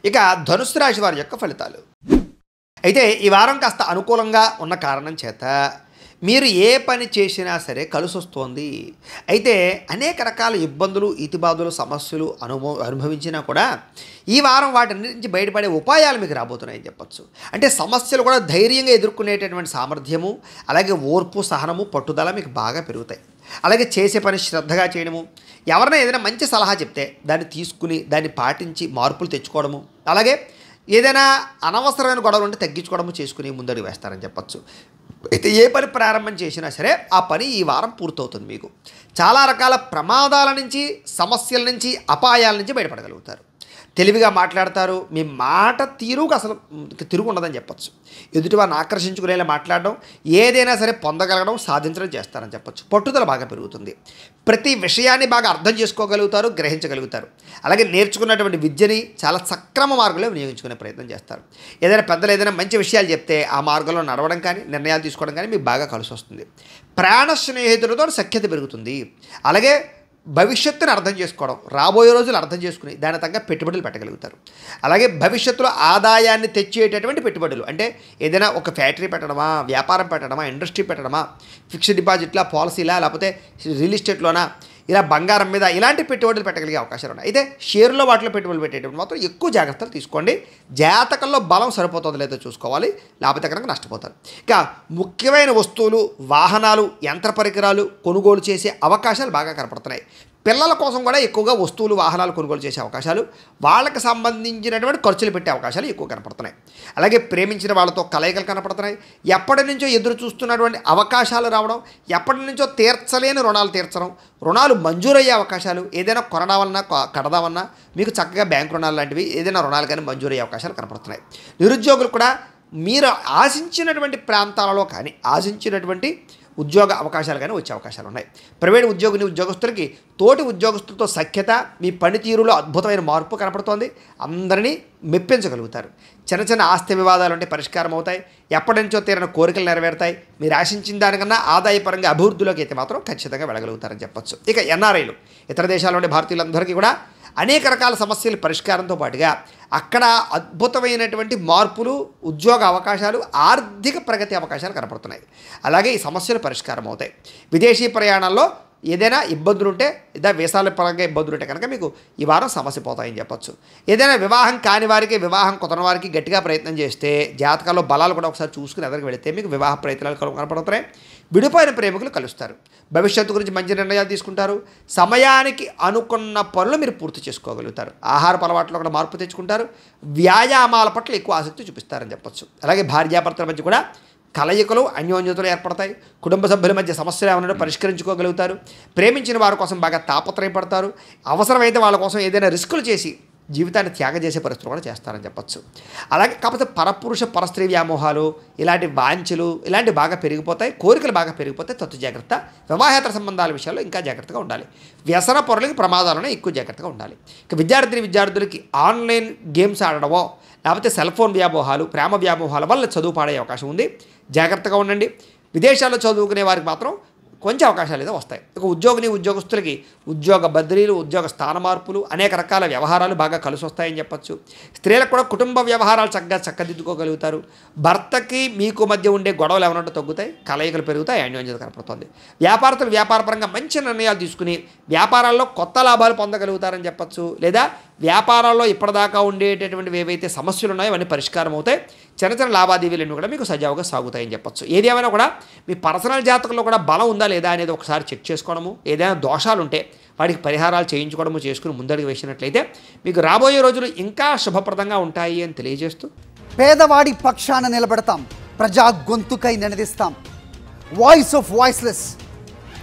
ఇక ధనుస్సు రాశి వారి యొక్క ఫలితాలు. అయితే ఈ వారం కాస్త అనుకూలంగా ఉన్న కారణం చేత మీరు ఏ పని చేసినా సరే కలిసొస్తోంది. అయితే అనేక రకాల ఇబ్బందులు, ఇతిబాధలు, సమస్యలు అనుభవించినా కూడా ఈ వారం వాటి నుంచి బయటపడే ఉపాయాలు మీకు రాబోతున్నాయని చెప్పచ్చు. అంటే సమస్యలు కూడా ధైర్యంగా ఎదుర్కొనేటటువంటి సామర్థ్యము, అలాగే ఓర్పు, సహనము, పట్టుదల మీకు బాగా పెరుగుతాయి. అలాగే చేసే పని శ్రద్ధగా చేయడము, ఎవరైనా ఏదైనా మంచి సలహా చెప్తే దాన్ని తీసుకుని దాన్ని పాటించి మార్పులు తెచ్చుకోవడము, అలాగే ఏదైనా అనవసరమైన గొడవలు ఉంటే తగ్గించుకోవడము చేసుకుని ముందడుగు వేస్తారని చెప్పచ్చు. అయితే ఏ పని ప్రారంభం చేసినా సరే ఆ పని ఈ వారం పూర్తవుతుంది. మీకు చాలా రకాల ప్రమాదాల నుంచి, సమస్యల నుంచి, అపాయాల నుంచి బయటపడగలుగుతారు. తెలివిగా మాట్లాడతారు. మీ మాట తీరుకు అసలు తిరుగు ఉండదని చెప్పచ్చు. ఎదుటివారిని ఆకర్షించుకునేలా మాట్లాడడం, ఏదైనా సరే పొందగలగడం, సాధించడం చేస్తారని చెప్పచ్చు. పట్టుదల బాగా పెరుగుతుంది. ప్రతి విషయాన్ని బాగా అర్థం చేసుకోగలుగుతారు, గ్రహించగలుగుతారు. అలాగే నేర్చుకున్నటువంటి విద్యని చాలా సక్రమ మార్గంలో వినియోగించుకునే ప్రయత్నం చేస్తారు. ఏదైనా పెద్దలు ఏదైనా మంచి విషయాలు చెప్తే ఆ మార్గంలో నడవడం కానీ, నిర్ణయాలు తీసుకోవడం కానీ మీకు బాగా కలిసి వస్తుంది. ప్రాణ స్నేహితులతో సఖ్యత పెరుగుతుంది. అలాగే భవిష్యత్తును అర్థం చేసుకోవడం, రాబోయే రోజులు అర్థం చేసుకుని దాని తగ్గ పెట్టుబడులు పెట్టగలుగుతారు. అలాగే భవిష్యత్తులో ఆదాయాన్ని తెచ్చేటటువంటి పెట్టుబడులు, అంటే ఏదైనా ఒక ఫ్యాక్టరీ పెట్టడమా, వ్యాపారం పెట్టడమా, ఇండస్ట్రీ పెట్టడమా, ఫిక్స్డ్ డిపాజిట్లా, పాలసీలా, లేకపోతే రియల్ ఎస్టేట్లోనా, ఇలా బంగారం మీద ఇలాంటి పెట్టుబడులు పెట్టగలిగే అవకాశాలు ఉన్నాయి. అయితే షేర్లో వాటిలో పెట్టుబడులు పెట్టేటప్పుడు మాత్రం ఎక్కువ జాగ్రత్తలు తీసుకోండి. జాతకంలో బలం సరిపోతుందో లేదో చూసుకోవాలి, లేకపోతే కనుక నష్టపోతారు. ఇక ముఖ్యమైన వస్తువులు, వాహనాలు, యంత్ర పరికరాలు కొనుగోలు చేసే అవకాశాలు బాగా కనపడుతున్నాయి. పిల్లల కోసం కూడా ఎక్కువగా వస్తువులు, వాహనాలు కొనుగోలు చేసే అవకాశాలు, వాళ్ళకి సంబంధించినటువంటి ఖర్చులు పెట్టే అవకాశాలు ఎక్కువ కనపడుతున్నాయి. అలాగే ప్రేమించిన వాళ్ళతో కలయికలు కనపడుతున్నాయి. ఎప్పటి నుంచో ఎదురు చూస్తున్నటువంటి అవకాశాలు రావడం, ఎప్పటి నుంచో తీర్చలేని రుణాలు తీర్చడం, రుణాలు మంజూరయ్యే అవకాశాలు, ఏదైనా కొనడావన్నా కడదామన్నా మీకు చక్కగా బ్యాంకు రుణాలు లాంటివి ఏదైనా రుణాలు కానీ మంజూరయ్యే అవకాశాలు కనపడుతున్నాయి. నిరుద్యోగులు కూడా మీరు ఆశించినటువంటి ప్రాంతాలలో కానీ, ఆశించినటువంటి ఉద్యోగ అవకాశాలు కానీ వచ్చే అవకాశాలు ఉన్నాయి. ప్రైవేట్ ఉద్యోగస్తులకి తోటి ఉద్యోగస్తులతో సఖ్యత, మీ పనితీరులో అద్భుతమైన మార్పు కనపడుతోంది. అందరినీ మెప్పించగలుగుతారు. చిన్న చిన్న ఆస్తి వివాదాలు ఉంటే పరిష్కారం అవుతాయి. ఎప్పటి నుంచో తీరిన కోరికలు నెరవేరుతాయి. మీరు ఆశించిన దానికన్నా ఆదాయపరంగా అభివృద్ధిలోకి అయితే మాత్రం ఖచ్చితంగా వెళ్ళగలుగుతారని చెప్పచ్చు. ఇక ఎన్ఆర్ఐలు, ఇతర దేశాల్లో ఉండే భారతీయులందరికీ కూడా అనేక రకాల సమస్యల పరిష్కారంతో పాటుగా అక్కడ అద్భుతమైనటువంటి మార్పులు, ఉద్యోగ అవకాశాలు, ఆర్థిక ప్రగతి అవకాశాలు కనపడుతున్నాయి. అలాగే ఈ సమస్యలు పరిష్కారం అవుతాయి. విదేశీ ప్రయాణాల్లో ఏదైనా ఇబ్బందులు ఉంటే, లేదా వీసాల పరంగా ఇబ్బందులు ఉంటే కనుక మీకు ఈ వారం సమస్య పోతాయని చెప్పచ్చు. ఏదైనా వివాహం కాని వారికి, వివాహం కుదరని వారికి గట్టిగా ప్రయత్నం చేస్తే, జాతకాల్లో బలాలు కూడా ఒకసారి చూసుకుని ఎదురుకు వెళితే మీకు వివాహ ప్రయత్నాలు కనపడుతున్నాయి. విడిపోయిన ప్రేమికులు కలుస్తారు. భవిష్యత్తు గురించి మంచి నిర్ణయాలు తీసుకుంటారు. సమయానికి అనుకున్న పనులు మీరు పూర్తి చేసుకోగలుగుతారు. ఆహారపు అలవాట్లో కూడా మార్పు తెచ్చుకుంటారు. వ్యాయామాల పట్ల ఎక్కువ ఆసక్తి చూపిస్తారని చెప్పచ్చు. అలాగే భార్యాభర్తల మధ్య కూడా కలయికలు, అన్యోన్యతలు ఏర్పడతాయి. కుటుంబ సభ్యుల మధ్య సమస్యలు ఏమైనా పరిష్కరించుకోగలుగుతారు. ప్రేమించిన వారి కోసం బాగా తాపత్రయపడతారు. అవసరమైతే వాళ్ళ కోసం ఏదైనా రిస్కులు చేసి జీవితాన్ని త్యాగం చేసే పరిస్థితులు కూడా చేస్తారని చెప్పచ్చు. అలాగే కాకపోతే పరపురుష పరస్త్రీ వ్యామోహాలు, ఇలాంటి వాంఛలు ఇలాంటివి బాగా పెరిగిపోతాయి. కోరికలు బాగా పెరిగిపోతాయి. తత్తు జాగ్రత్త. వివాహేతర సంబంధాల విషయాల్లో ఇంకా జాగ్రత్తగా ఉండాలి. వ్యసన పొరలకి ప్రమాదాలను ఎక్కువ జాగ్రత్తగా ఉండాలి. ఇక విద్యార్థులకి ఆన్లైన్ గేమ్స్ ఆడడమో, లేకపోతే సెల్ ఫోన్ వ్యామోహాలు, ప్రేమ వ్యామోహాల వల్ల చదువు పాడే అవకాశం ఉంది. జాగ్రత్తగా ఉండండి. విదేశాల్లో చదువుకునే వారికి మాత్రం కొంచెం అవకాశాలు అయితే వస్తాయి. ఇక ఉద్యోగస్తులకి ఉద్యోగ బదిలీలు, ఉద్యోగ స్థాన మార్పులు, అనేక రకాల వ్యవహారాలు బాగా కలిసి వస్తాయని చెప్పచ్చు. స్త్రీలకు కూడా కుటుంబ వ్యవహారాలు చక్కదిద్దుకోగలుగుతారు. భర్తకి మీకు మధ్య ఉండే గొడవలు ఏమన్నా తగ్గుతాయి. కలయికలు పెరుగుతాయి. అన్యోన్యత కనపడుతుంది. వ్యాపారస్తులు వ్యాపారపరంగా మంచి నిర్ణయాలు తీసుకుని వ్యాపారాల్లో కొత్త లాభాలు పొందగలుగుతారని చెప్పచ్చు. లేదా వ్యాపారాల్లో ఇప్పటిదాకా ఉండేటటువంటివి ఏవైతే సమస్యలు ఉన్నాయో అవన్నీ పరిష్కారం అవుతాయి. చిన్న చిన్న లావాదేవీలన్నీ కూడా మీకు సజావుగా సాగుతాయని చెప్పచ్చు. ఏది ఏమైనా కూడా మీ పర్సనల్ జాతకంలో కూడా బలం ఉందా లేదా అనేది ఒకసారి చెక్ చేసుకోవడము, ఏదైనా దోషాలు ఉంటే వాటికి పరిహారాలు చేయించుకోవడము చేసుకుని ముందడుగు వేసినట్లయితే మీకు రాబోయే రోజులు ఇంకా శుభప్రదంగా ఉంటాయి అని తెలియజేస్తూ, పేదవాడి పక్షాన నిలబెడతాం, ప్రజా గొంతుకై నినదిస్తాం. వాయిస్ ఆఫ్ వాయిస్లెస్,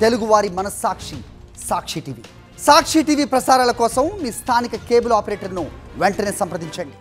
తెలుగువారి మనస్సాక్షి, సాక్షి టీవీ. సాక్షి టీవీ ప్రసారాల కోసం మీ స్థానిక కేబుల్ ఆపరేటర్ను వెంటనే సంప్రదించండి.